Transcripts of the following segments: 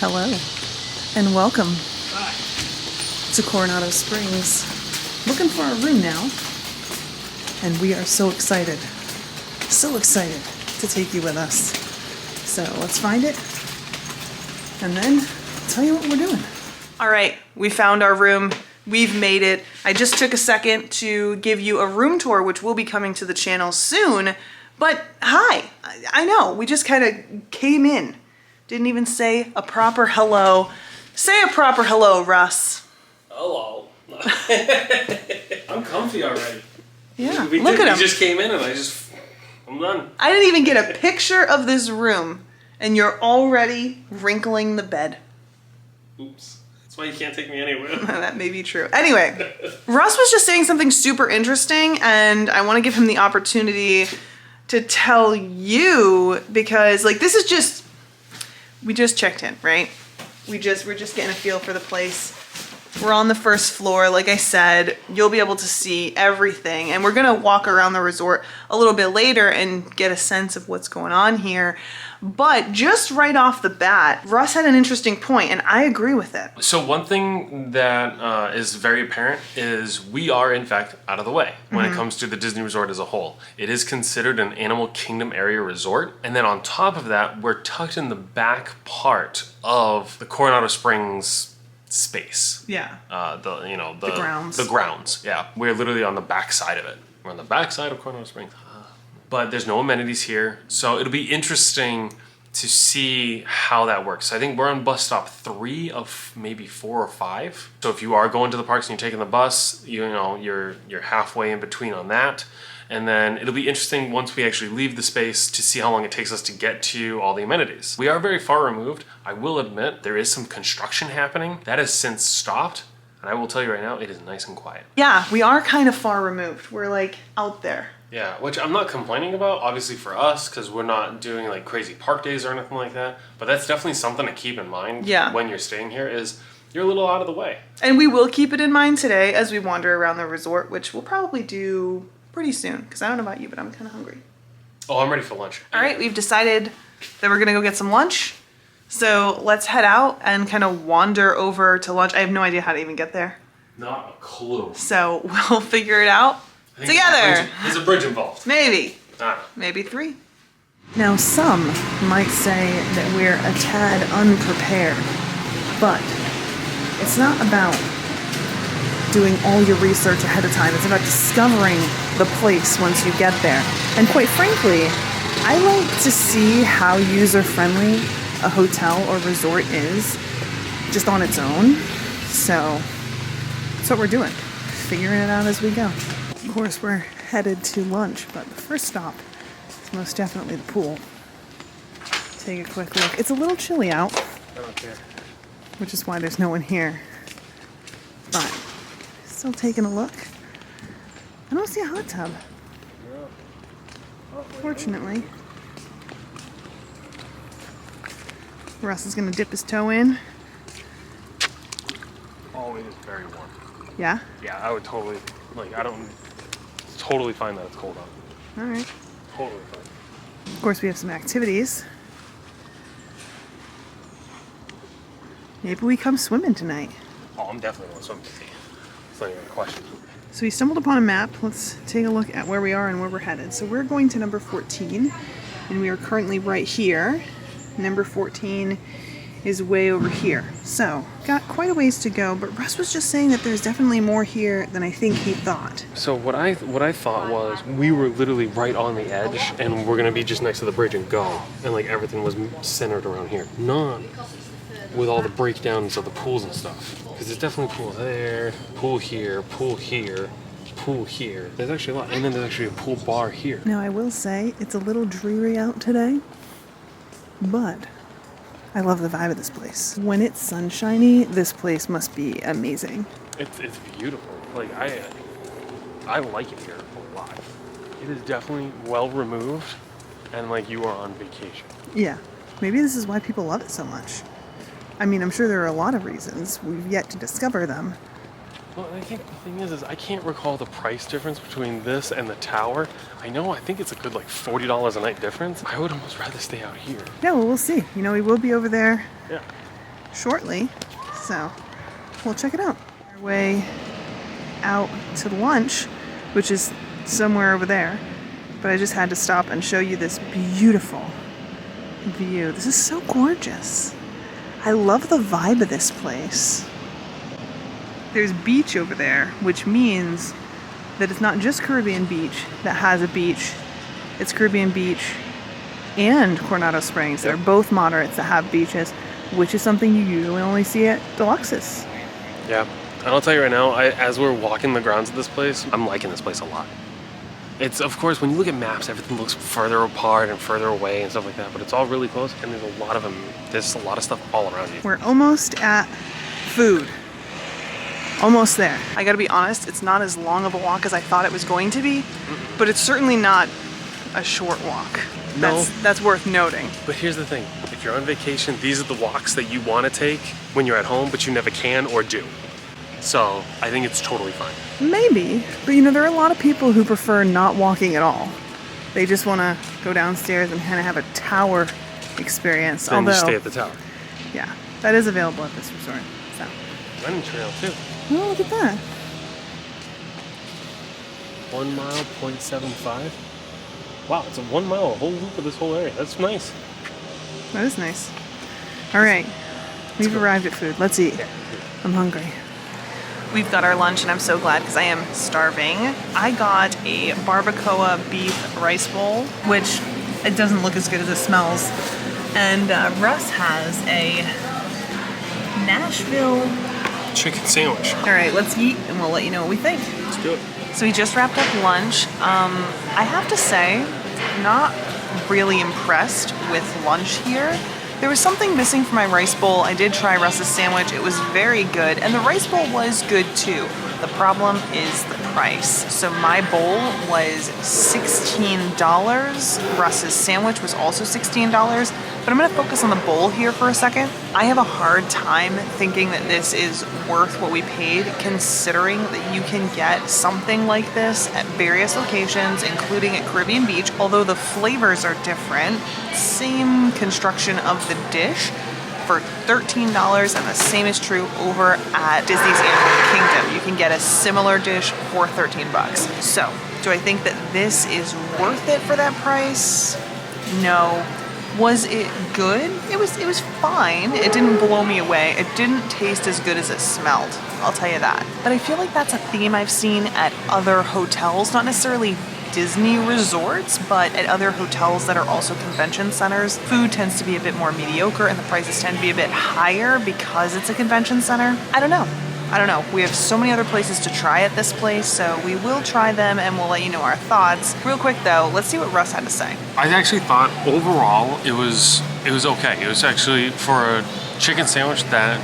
Hello, and welcome Hi. to Coronado Springs. Looking for a room now, and we are so excited to take you with us. So let's find it, and then tell you what we're doing. All right, we found our room. We've made it. I just took a second to give you a room tour, which will be coming to the channel soon. But hi, I know, we just kind of came in. Didn't even say a proper hello. Say a proper hello, Russ. Hello. I'm comfy already. Yeah, look at him. We just came in and I'm done. I didn't even get a picture of this room, and you're already wrinkling the bed. Oops. That's why you can't take me anywhere. That may be true. Anyway, Russ was just saying something super interesting, and I want to give him the opportunity to tell you, because like this is just, we just checked in, right? We're just getting a feel for the place. We're on the first floor. Like I said, you'll be able to see everything, and we're gonna walk around the resort a little bit later and get a sense of what's going on here. But just right off the bat, Russ had an interesting point, and I agree with it. So one thing that is very apparent is we are, in fact, out of the way when it comes to the Disney Resort as a whole. It is considered an Animal Kingdom area resort. And then on top of that, we're tucked in the back part of the Coronado Springs space. Yeah. The grounds. The grounds, yeah. We're literally on the back side of it. We're on the back side of Coronado Springs. But there's no amenities here. So it'll be interesting to see how that works. I think we're on bus stop 3 of maybe 4 or 5. So if you are going to the parks and you're taking the bus, you're halfway in between on that. And then it'll be interesting once we actually leave the space to see how long it takes us to get to all the amenities. We are very far removed. I will admit there is some construction happening. That has since stopped. And I will tell you right now, it is nice and quiet. Yeah, we are kind of far removed. We're like out there. Yeah, which I'm not complaining about, obviously for us, because we're not doing like crazy park days or anything like that. But that's definitely something to keep in mind when you're staying here is you're a little out of the way. And we will keep it in mind today as we wander around the resort, which we'll probably do pretty soon, because I don't know about you, but I'm kind of hungry. Oh, I'm ready for lunch. All right, we've decided that we're going to go get some lunch. So let's head out and kind of wander over to lunch. I have no idea how to even get there. Not a clue. So we'll figure it out together. There's a bridge involved. Maybe. Maybe 3. Now some might say that we're a tad unprepared, but it's not about doing all your research ahead of time. It's about discovering the place once you get there. And quite frankly, I like to see how user-friendly a hotel or resort is just on its own. So that's what we're doing, figuring it out as we go. Of course, we're headed to lunch, but the first stop is most definitely the pool. Take a quick look. It's a little chilly out, I don't care. which is why there's no one here. But still taking a look. I don't see a hot tub. Fortunately. Russ is gonna dip his toe in. Oh, it is very warm. Yeah? Yeah, I would totally, totally find that it's cold out. All right. Totally fine. Of course, we have some activities. Maybe we come swimming tonight. Oh, I'm definitely going to swim today. It's not even a question. So we stumbled upon a map. Let's take a look at where we are and where we're headed. So we're going to number 14, and we are currently right here. Number 14 is way over here. So, got quite a ways to go, but Russ was just saying that there's definitely more here than I think he thought. So what I thought was we were literally right on the edge and we're gonna be just next to the bridge and go, and like everything was centered around here, not with all the breakdowns of the pools and stuff. Because there's definitely pool there, pool here, pool here, pool here. There's actually a lot, and then there's actually a pool bar here. Now I will say it's a little dreary out today, but I love the vibe of this place. When it's sunshiny, this place must be amazing. It's beautiful. Like I like it here a lot. It is definitely well removed, and like you are on vacation. Yeah, maybe this is why people love it so much. I mean, I'm sure there are a lot of reasons. We've yet to discover them. Well, I think the thing is I can't recall the price difference between this and the tower. I think it's a good like $40 a night difference. I would almost rather stay out here. Yeah, well, we'll see. You know, we will be over there Yeah. shortly. So we'll check it out. Our way out to lunch, which is somewhere over there. But I just had to stop and show you this beautiful view. This is so gorgeous. I love the vibe of this place. There's beach over there, which means that it's not just Caribbean Beach that has a beach. It's Caribbean Beach and Coronado Springs. They're both moderates that have beaches, which is something you usually only see at deluxes. Yeah, and I'll tell you right now, as we're walking the grounds of this place, I'm liking this place a lot. It's, of course, when you look at maps, everything looks further apart and further away and stuff like that, but it's all really close, and there's a lot of them. There's a lot of stuff all around you. We're almost at food. Almost there. I gotta be honest, it's not as long of a walk as I thought it was going to be, but it's certainly not a short walk. No. That's worth noting. But here's the thing, if you're on vacation, these are the walks that you want to take when you're at home, but you never can or do. So I think it's totally fine. Maybe, but you know, there are a lot of people who prefer not walking at all. They just want to go downstairs and kind of have a tower experience. Then you stay at the tower. Yeah, that is available at this resort. So. Running trail too. Oh, look at that. 1 mile, 0.75. Wow, it's a 1 mile, a whole loop of this whole area. That's nice. That is nice. All right, we've arrived at food. Let's eat. I'm hungry. We've got our lunch, and I'm so glad because I am starving. I got a barbacoa beef rice bowl, which it doesn't look as good as it smells. And Russ has a Nashville chicken sandwich. All right, let's eat, and we'll let you know what we think. Let's do it. So we just wrapped up lunch. I have to say, not really impressed with lunch here. There was something missing from my rice bowl. I did try Russ's sandwich. It was very good, and the rice bowl was good too. The problem is the price. So my bowl was $16. Russ's sandwich was also $16. But I'm gonna focus on the bowl here for a second. I have a hard time thinking that this is worth what we paid, considering that you can get something like this at various locations, including at Caribbean Beach, although the flavors are different. Same construction of the dish for $13, and the same is true over at Disney's Animal Kingdom. You can get a similar dish for 13 bucks. So, do I think that this is worth it for that price? No. Was it good? It was fine. It didn't blow me away. It didn't taste as good as it smelled. I'll tell you that. But I feel like that's a theme I've seen at other hotels, not necessarily Disney resorts, but at other hotels that are also convention centers. Food tends to be a bit more mediocre and the prices tend to be a bit higher because it's a convention center. I don't know. We have so many other places to try at this place, so we will try them and we'll let you know our thoughts. Real quick though, let's see what Russ had to say. I actually thought overall it was okay. It was actually for a chicken sandwich that,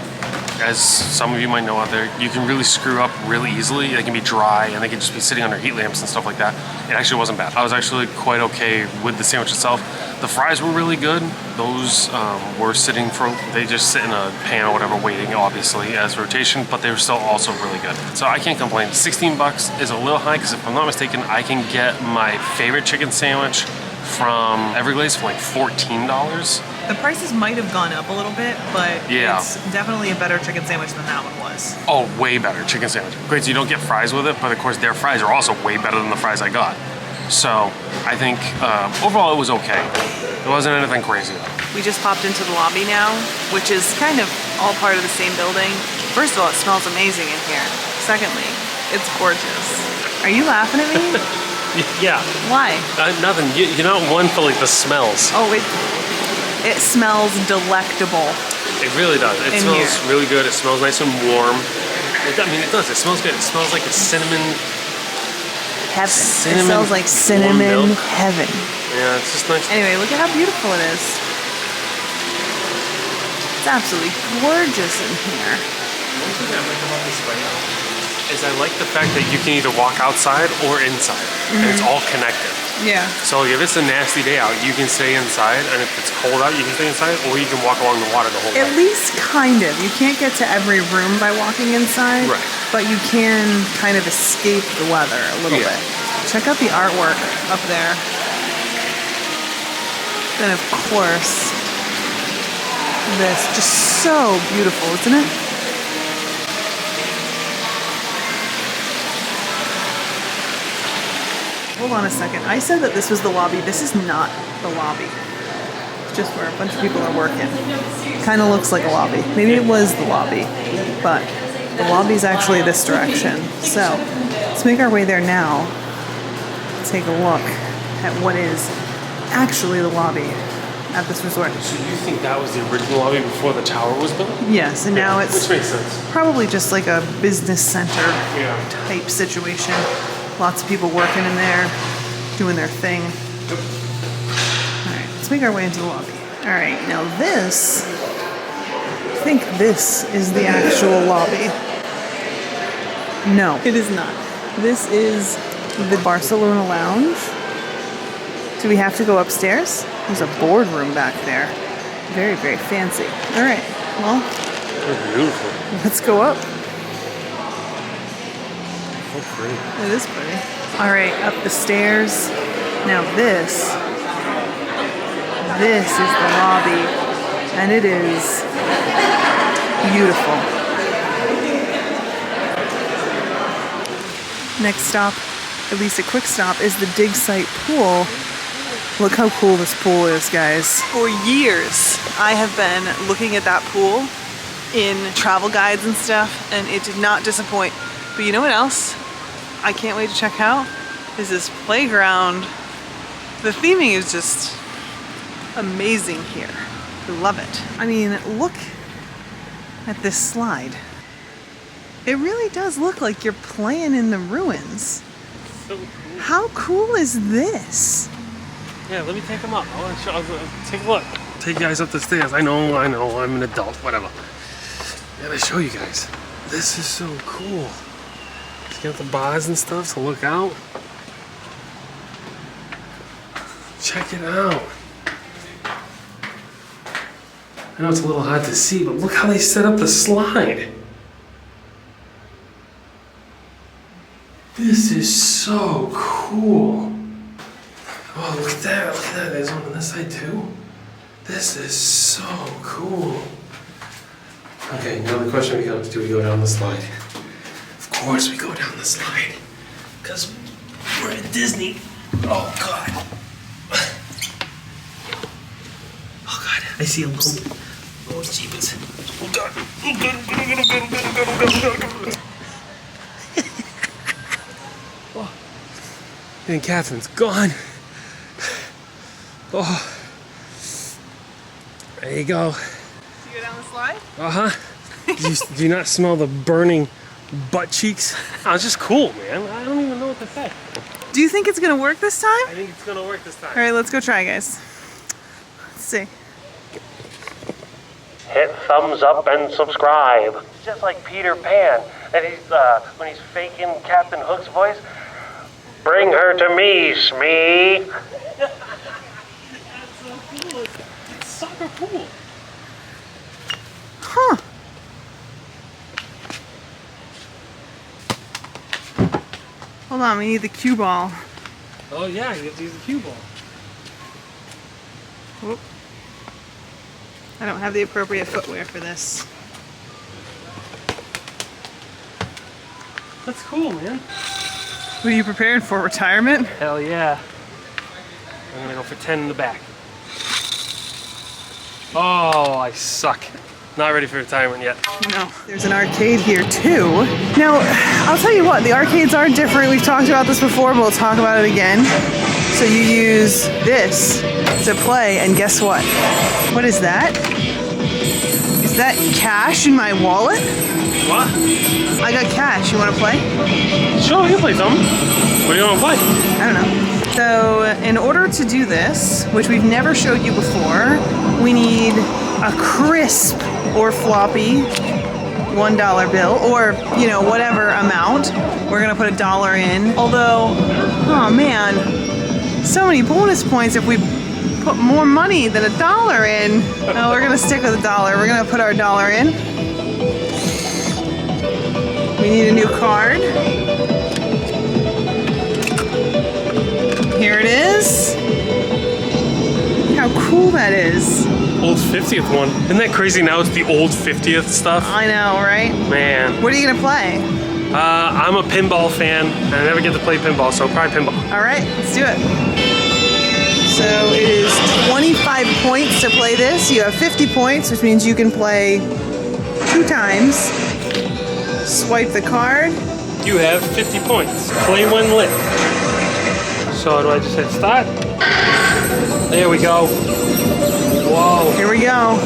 as some of you might know out there, you can really screw up really easily. They can be dry and they can just be sitting under heat lamps and stuff like that. It actually wasn't bad. I was actually quite okay with the sandwich itself. The fries were really good. Those were sitting they just sit in a pan or whatever waiting, obviously, as rotation, but they were still also really good. So I can't complain. 16 bucks is a little high because if I'm not mistaken, I can get my favorite chicken sandwich from Everglades for like $14. The prices might have gone up a little bit, but yeah, it's definitely a better chicken sandwich than that one was. Oh, way better chicken sandwich. Great, so you don't get fries with it, but of course their fries are also way better than the fries I got. So I think overall it was okay. It wasn't anything crazy though. We just popped into the lobby now, which is kind of all part of the same building. First of all, it smells amazing in here. Secondly, it's gorgeous. Are you laughing at me? Yeah. Why? Nothing. You're not one for like the smells. Oh, it smells delectable. It really does. It smells really good. It smells nice and warm. It does. It smells good. It smells like a cinnamon. Heaven. It smells like cinnamon heaven. Yeah, it's just nice. Anyway, look at how beautiful it is. It's absolutely gorgeous in here. One thing I like about this layout is I like the fact that you can either walk outside or inside, and it's all connected. Yeah. So if it's a nasty day out, you can stay inside, and if it's cold out, you can stay inside, or you can walk along the water the whole day. At least kind of. You can't get to every room by walking inside, right, but you can kind of escape the weather a little bit. Check out the artwork up there. Then of course, this. Just so beautiful, isn't it? Hold on a second. I said that this was the lobby. This is not the lobby. It's just where a bunch of people are working. Kind of looks like a lobby. Maybe it was the lobby, but the lobby's actually this direction. So let's make our way there now. Take a look at what is actually the lobby at this resort. So you think that was the original lobby before the tower was built? Yes, and now it's which makes sense. probably just like a business center Yeah. type situation. Lots of people working in there, doing their thing. All right, let's make our way into the lobby. All right, now this, I think this is the actual lobby. No, it is not. This is the Barcelona Lounge. Do we have to go upstairs? There's a boardroom back there. Very, very fancy. All right, well, They're beautiful. let's go up. So pretty. It is pretty. All right, up the stairs. Now this is the lobby, and it is beautiful. Next stop, at least a quick stop, is the dig site pool. Look how cool this pool is, guys. For years, I have been looking at that pool in travel guides and stuff, and it did not disappoint. But you know what else I can't wait to check out? Is this playground. The theming is just amazing here. I love it. I mean, look at this slide. It really does look like you're playing in the ruins. So cool. How cool is this? Yeah, let me take them up. I want to show. Take a look. Take you guys up the stairs. I know. I'm an adult. Whatever. Gotta show you guys. This is so cool. It's got the bars and stuff to look out. Check it out. I know it's a little hard to see, but look how they set up the slide. This is so cool. Oh, look at that. Look at that. There's one on this side too. This is so cool. Okay, now the question becomes, do we go down the slide? Of course we go down the slide. Because we're at Disney. Oh, God. Oh, God. I see a lump. Oh, jeepers. Oh, God. Oh, God. Oh. And Catherine's gone. Oh. There you go. Did you go down the slide? Uh-huh. Do you not smell the burning butt cheeks? Oh, it's just cool, man. I don't even know what to say. Do you think it's gonna work this time? I think it's gonna work this time. All right, let's go try, guys. Let's see. Hit thumbs up and subscribe. Just like Peter Pan, and he's when he's faking Captain Hook's voice. Bring her to me, Smee. That's so cool. It's super cool. Huh. Hold on, we need the cue ball. Oh yeah, you have to use the cue ball. Whoop. I don't have the appropriate footwear for this. That's cool, man. What are you prepared for, retirement? Hell yeah. I'm gonna go for 10 in the back. Oh, I suck. Not ready for retirement yet. No. There's an arcade here too. Now, I'll tell you what, the arcades are different. We've talked about this before, but we'll talk about it again. So you use this to play, and guess what? What is that? Is that cash in my wallet? What? I got cash. You want to play? Sure, we can play something. What do you want to play? I don't know. So in order to do this, which we've never showed you before, we need a crisp or floppy $1 bill, or, you know, whatever amount. We're gonna put $1 in. Although, oh man, so many bonus points if we put more money than $1 in. No, we're gonna stick with $1. We're gonna put our $1 in. We need a new card. Here it is. Look how cool that is. Old 50th one. Isn't that crazy? Now it's the old 50th stuff. I know, right? Man. What are you gonna play? I'm a pinball fan, and I never get to play pinball, so probably pinball. All right, let's do it. So it is 25 points to play this. You have 50 points, which means you can play 2 times. Swipe the card. You have 50 points. Play when lit. So do I just hit start? There we go. Whoa. Here we go.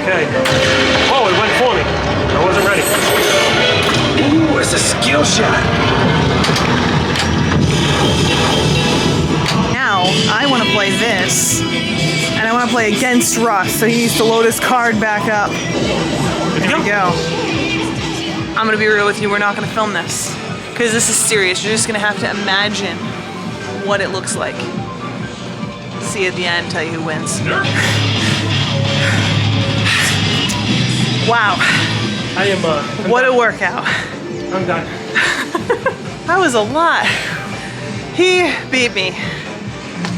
Okay. Oh, it went for me. I wasn't ready. Ooh, it's a skill shot. Now, I want to play this, and I want to play against Russ, so he needs to load his card back up. There we go. I'm going to be real with you, we're not going to film this, because this is serious. You're just going to have to imagine what it looks like. See at the end, tell you who wins. Wow. I am, what a workout. I'm done. That was a lot. He beat me.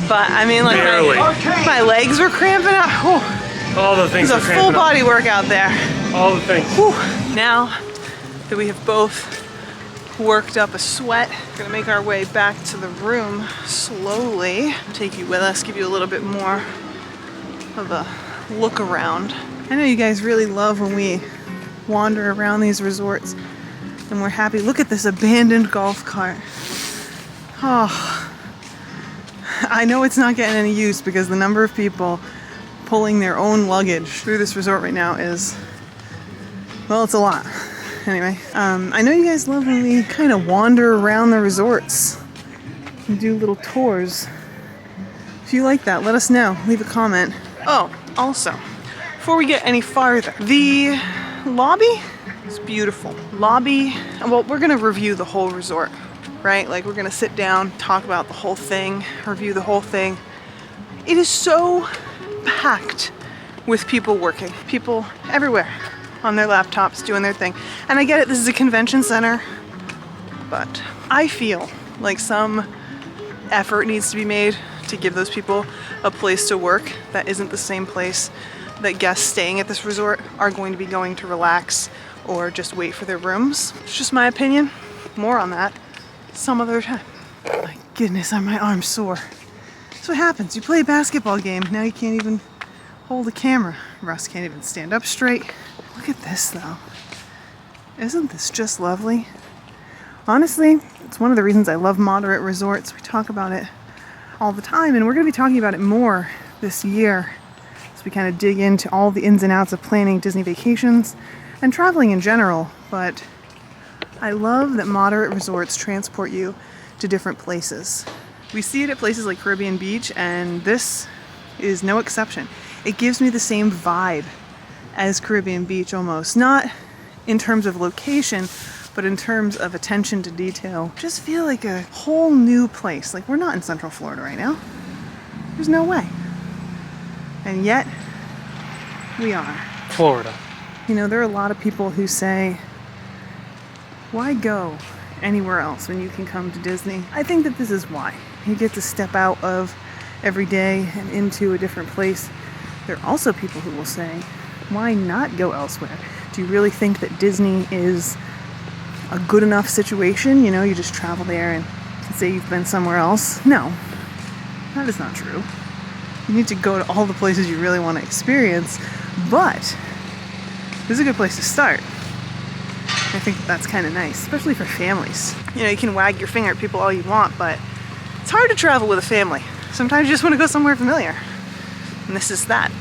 But I mean, like, barely. my legs were cramping up. Whew. All the things It was are a full cramping up. body workout there. All the things. Whew. Now that we have both worked up a sweat, we're gonna make our way back to the room slowly. Take you with us, give you a little bit more of a look around. I know you guys really love when we wander around these resorts and we're happy. Look at this abandoned golf cart. Oh, I know it's not getting any use because the number of people pulling their own luggage through this resort right now is, well, it's a lot. Anyway, I know you guys love when we kind of wander around the resorts and do little tours. If you like that, let us know. Leave a comment. Oh, also, before we get any farther, the lobby is beautiful. Lobby, well, we're gonna review the whole resort, right? Like, we're gonna sit down, talk about the whole thing, review the whole thing. It is so packed with people working, people everywhere on their laptops doing their thing. And I get it, this is a convention center, but I feel like some effort needs to be made to give those people a place to work that isn't the same place that guests staying at this resort are going to be going to relax or just wait for their rooms. It's just my opinion. More on that some other time. My goodness, my arm's sore. That's what happens. You play a basketball game, now you can't even hold a camera. Russ can't even stand up straight. Look at this though. Isn't this just lovely? Honestly, it's one of the reasons I love moderate resorts. We talk about it all the time, and we're going to be talking about it more this year as we kind of dig into all the ins and outs of planning Disney vacations and traveling in general. But I love that moderate resorts transport you to different places. We see it at places like Caribbean Beach, and this is no exception. It gives me the same vibe as Caribbean Beach almost. Not in terms of location, but in terms of attention to detail. Just feel like a whole new place. Like, we're not in Central Florida right now. There's no way. And yet, we are. Florida. You know, there are a lot of people who say, why go anywhere else when you can come to Disney? I think that this is why. You get to step out of every day and into a different place. There are also people who will say, why not go elsewhere? Do you really think that Disney is a good enough situation? You know, you just travel there and say you've been somewhere else? No, that is not true. You need to go to all the places you really want to experience, but this is a good place to start. I think that's kind of nice, especially for families. You know, you can wag your finger at people all you want, but it's hard to travel with a family. Sometimes you just want to go somewhere familiar. And this is that.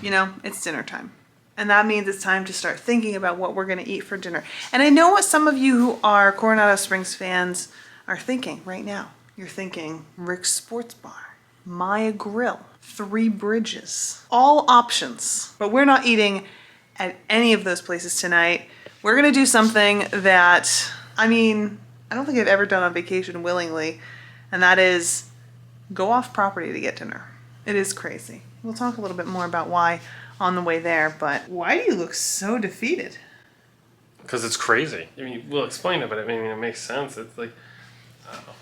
You know, it's dinner time. And that means it's time to start thinking about what we're going to eat for dinner. And I know what some of you who are Coronado Springs fans are thinking right now. You're thinking Rick's Sports Bar, Maya Grill, Three Bridges, all options. But we're not eating at any of those places tonight. We're going to do something that, I mean, I don't think I've ever done on vacation willingly, and that is go off property to get dinner. It is crazy. We'll talk a little bit more about why on the way there, but why do you look so defeated? Because it's crazy. I mean, we'll explain it, but I mean, it makes sense. It's like, I don't know.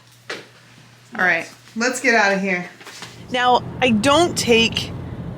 All right, let's get out of here. Now, I don't take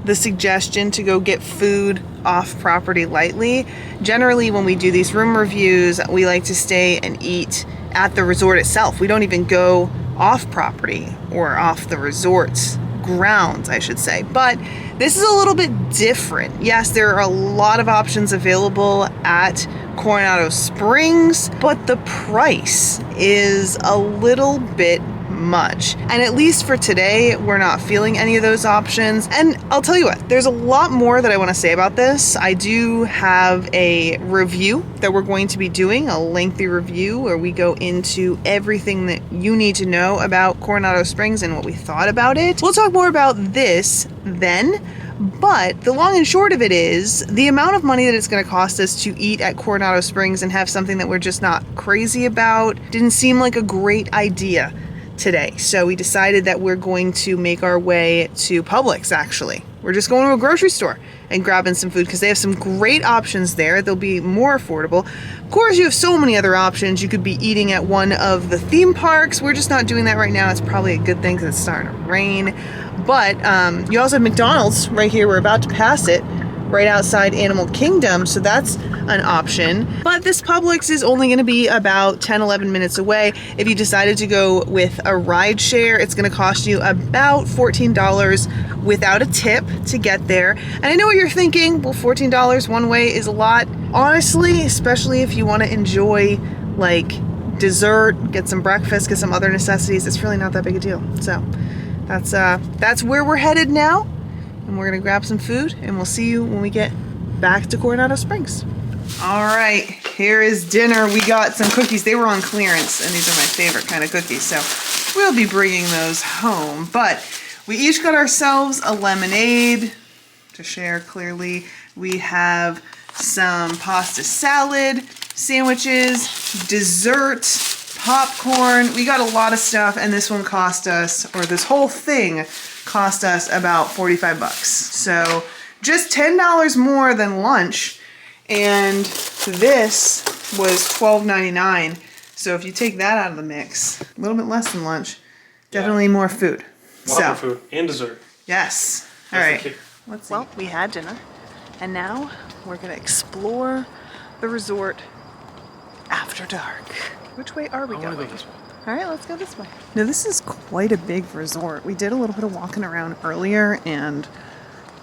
the suggestion to go get food off property lightly. Generally, when we do these room reviews, we like to stay and eat at the resort itself. We don't even go off property or off the resort's grounds, I should say. But this is a little bit different. Yes, there are a lot of options available at Coronado Springs, but the price is a little bit much. And at least for today, we're not feeling any of those options. And I'll tell you what, there's a lot more that I want to say about this. I do have a review that we're going to be doing, a lengthy review where we go into everything that you need to know about Coronado Springs and what we thought about it. We'll talk more about this then. But the long and short of it is the amount of money that it's going to cost us to eat at Coronado Springs and have something that we're just not crazy about didn't seem like a great idea today. So we decided that we're going to make our way to Publix, actually. We're just going to a grocery store and grabbing some food because they have some great options there. They'll be more affordable. Of course, you have so many other options. You could be eating at one of the theme parks. We're just not doing that right now. It's probably a good thing because it's starting to rain. But you also have McDonald's right here. We're about to pass it right outside Animal Kingdom, so that's an option. But this Publix is only going to be about 10-11 minutes away. If you decided to go with a ride share, it's going to cost you about $14 without a tip to get there. And I know what you're thinking, well, $14 one way is a lot. Honestly, especially if you want to enjoy like dessert, get some breakfast, get some other necessities, it's really not that big a deal. So that's where we're headed now. And we're gonna grab some food and we'll see you when we get back to Coronado Springs. All right, here is dinner. We got some cookies. They were on clearance and these are my favorite kind of cookies. So we'll be bringing those home. But we each got ourselves a lemonade to share clearly. We have some pasta salad, sandwiches, dessert, popcorn. We got a lot of stuff and this one cost us, or this whole thing cost us about 45 bucks. So just $10 more than lunch. And this was $12.99. So if you take that out of the mix, a little bit less than lunch, definitely more food. More food and dessert. Yes. All right. Well, we had dinner and now we're gonna explore the resort after dark. Which way are we going? Go this way. All right, let's go this way. Now, this is quite a big resort. We did a little bit of walking around earlier, and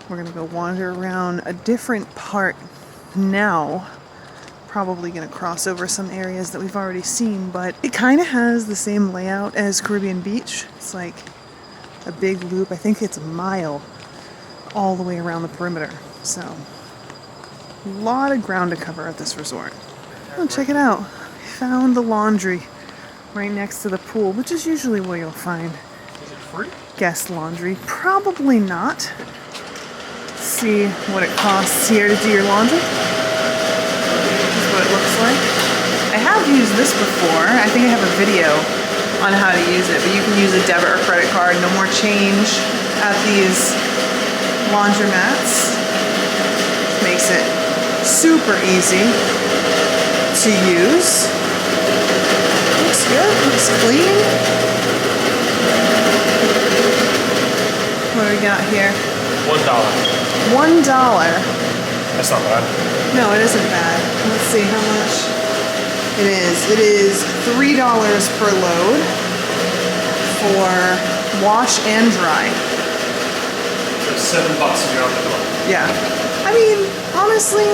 we're gonna go wander around a different part now. Probably gonna cross over some areas that we've already seen, but it kind of has the same layout as Caribbean Beach. It's like a big loop. I think it's a mile all the way around the perimeter. So, a lot of ground to cover at this resort. Oh, check it out. Found the laundry right next to the pool, which is usually where you'll find Is it free? guest laundry. Probably not. Let's see what it costs here to do your laundry. This is what it looks like. I have used this before. I think I have a video on how to use it, but you can use a debit or credit card. No more change at these laundromats. Makes it super easy to use. Looks good, looks clean. What do we got here? $1. $1. That's not bad. No, it isn't bad. Let's see how much it is. It is $3 per load for wash and dry. So $7 if you're on the door. Yeah. I mean, honestly,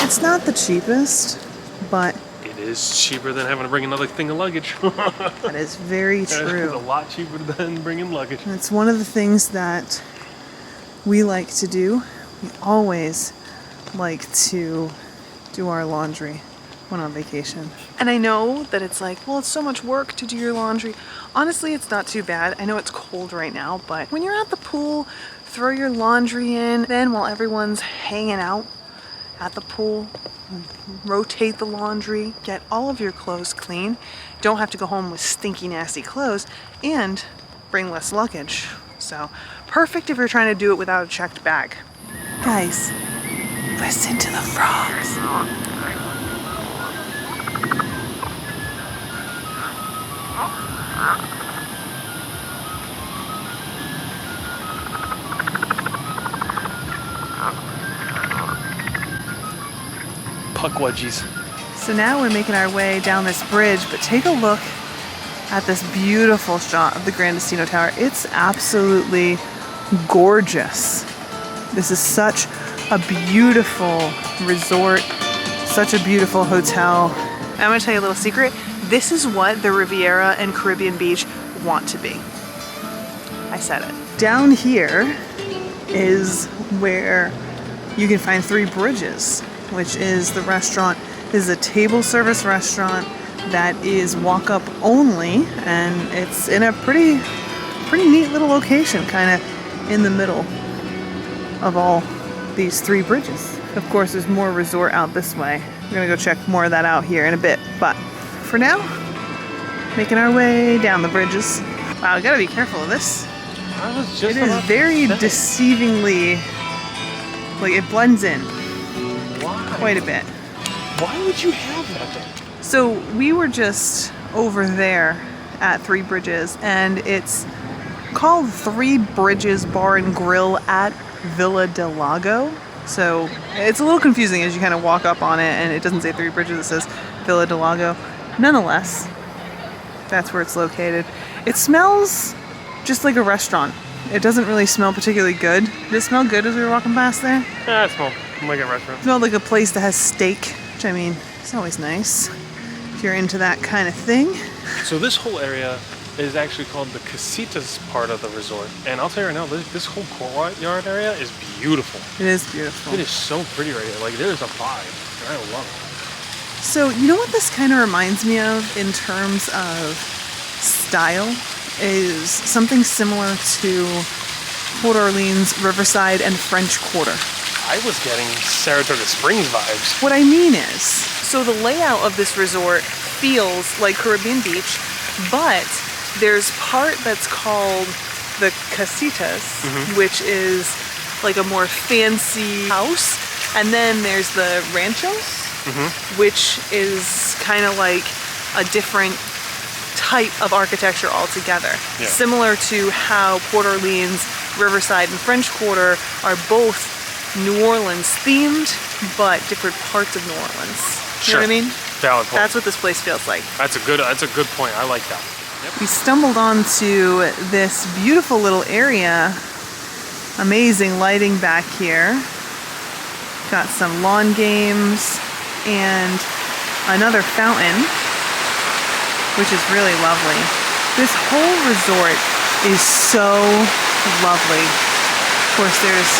it's not the cheapest, but It is cheaper than having to bring another thing of luggage. that is very It's a true. lot cheaper than bringing luggage. And it's one of the things that we like to do. We always like to do our laundry when on vacation. And I know that it's like, well, it's so much work to do your laundry. Honestly, it's not too bad. I know it's cold right now, but when you're at the pool, throw your laundry in. Then while everyone's hanging out at the pool, rotate the laundry, get all of your clothes clean. Don't have to go home with stinky, nasty clothes, and bring less luggage. So perfect if you're trying to do it without a checked bag. Guys, listen to the frogs. puck wedgies. So now we're making our way down this bridge, but take a look at this beautiful shot of the Gran Destino Tower. It's absolutely gorgeous. This is such a beautiful resort, such a beautiful hotel. I'm gonna tell you a little secret. This is what the Riviera and Caribbean Beach want to be. I said it. Down here is where you can find Three Bridges, which is the restaurant. This is a table service restaurant that is walk-up only, and it's in a pretty neat little location, kind of in the middle of all these three bridges. Of course, there's more resort out this way. We're gonna go check more of that out here in a bit, but for now, making our way down the bridges. Wow, gotta be careful of this. I was just It is very deceivingly, like it blends in Why? quite a bit. Why would you have that though? So we were just over there at Three Bridges, and it's called Three Bridges Bar and Grill at Villa del Lago. So it's a little confusing as you kind of walk up on it, and it doesn't say Three Bridges, it says Villa del Lago. Nonetheless, that's where it's located. It smells just like a restaurant. It doesn't really smell particularly good. Did it smell good as we were walking past there? Yeah, it smelled like a restaurant. It smelled like a place that has steak, which I mean, it's always nice if you're into that kind of thing. So this whole area is actually called the Casitas part of the resort. And I'll tell you right now, this whole courtyard area is beautiful. It is beautiful. It is so pretty right here. Like, there's a vibe, and I love it. So, you know what this kind of reminds me of in terms of style? Is something similar to Port Orleans, Riverside, and French Quarter. I was getting Saratoga Springs vibes. What I mean is, so the layout of this resort feels like Caribbean Beach, but there's part that's called the Casitas, which is like a more fancy house, and then there's the Ranchos, which is kind of like a different type of architecture altogether. Yeah. Similar to how Port Orleans, Riverside, and French Quarter are both New Orleans themed, but different parts of New Orleans. You know what I mean? Valid point. That's what this place feels like. That's a good point. I like that. We stumbled onto this beautiful little area. Amazing lighting back here. Got some lawn games and another fountain, which is really lovely. This whole resort is so lovely. Of course, there's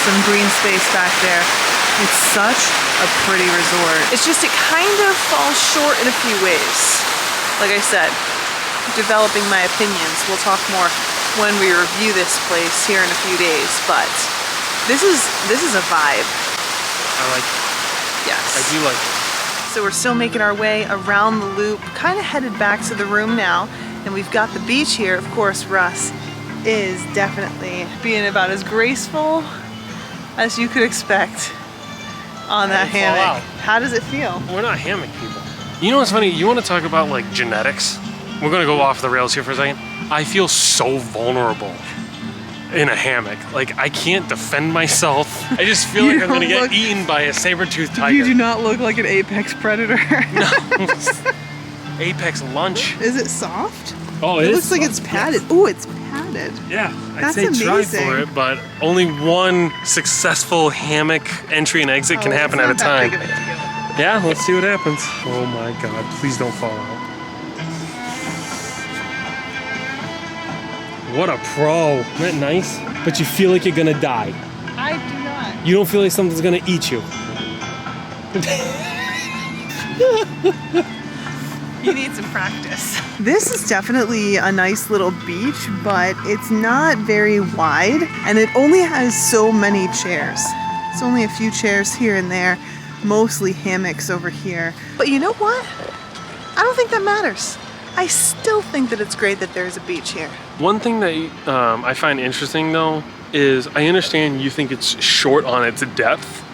some green space back there. It's such a pretty resort. It's just, it kind of falls short in a few ways. Like I said, developing my opinions. We'll talk more when we review this place here in a few days, but this is a vibe. I like it. Yes. I do like it. So we're still making our way around the loop, kind of headed back to the room now, and we've got the beach here. Of course, Russ is definitely being about as graceful as you could expect on that hammock. How does it feel? We're not hammock people. You know what's funny? You want to talk about like genetics? We're gonna go off the rails here for a second. I feel so vulnerable in a hammock. Like, I can't defend myself. I just feel like I'm gonna get eaten by a saber-toothed tiger. You do not look like an apex predator. No. Apex lunch. Is it soft? Oh, It looks like it's padded. Ooh, it's padded. Yeah, I'd That's say try amazing. for it, but only one successful hammock entry and exit can happen at a time. Yeah, let's see what happens. Oh my God, please don't fall out. What a pro. Isn't that nice? But you feel like you're gonna die. I do not. You don't feel like something's gonna eat you. You need some practice. This is definitely a nice little beach, but it's not very wide, and it only has so many chairs. It's only a few chairs here and there, mostly hammocks over here. But you know what? I don't think that matters. I still think that it's great that there's a beach here. One thing that I find interesting though is I understand you think it's short on its depth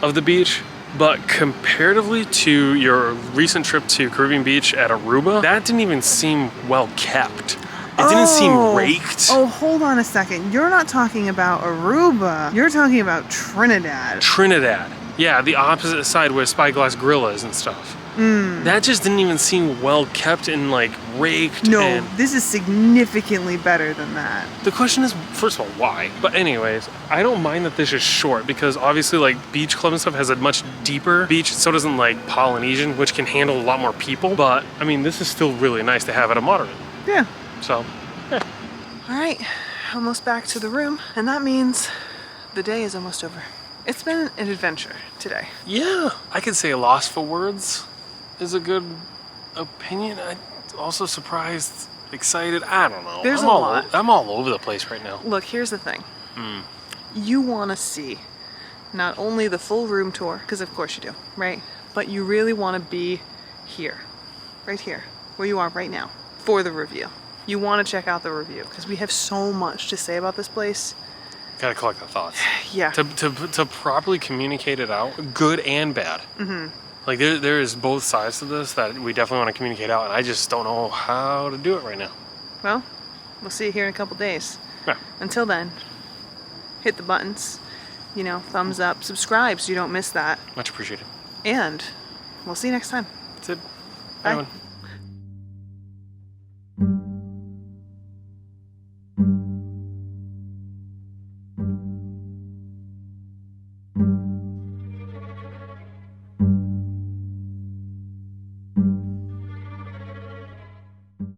of the beach, but comparatively to your recent trip to Caribbean Beach at Aruba, that didn't even seem well kept. It didn't seem raked. Oh, hold on a second. You're not talking about Aruba. You're talking about Trinidad. Trinidad. Yeah, the opposite side where Spyglass Grill is and stuff. That just didn't even seem well kept and like raked. No, and this is significantly better than that. the question is, first of all, why? But anyways, I don't mind that this is short because obviously like Beach Club and stuff has a much deeper beach. So doesn't like Polynesian, which can handle a lot more people. But I mean, this is still really nice to have at a moderate. Yeah. So, yeah. All right, almost back to the room. And that means the day is almost over. It's been an adventure today. Yeah, I could say lost for words is a good opinion. I'm also surprised, excited. I don't know. There's I'm a all lot. I'm all over the place right now. Look, here's the thing. You want to see not only the full room tour, because of course you do, right? But you really want to be here, right here, where you are right now, for the review. You want to check out the review, because we have so much to say about this place. Gotta collect the thoughts. Yeah. To properly communicate it out, good and bad. Like there is both sides to this that we definitely want to communicate out, and I just don't know how to do it right now. Well, we'll see you here in a couple days. Yeah. Until then, hit the buttons, you know, thumbs up, subscribe so you don't miss that. Much appreciated. And we'll see you next time. That's it. Bye. Everyone.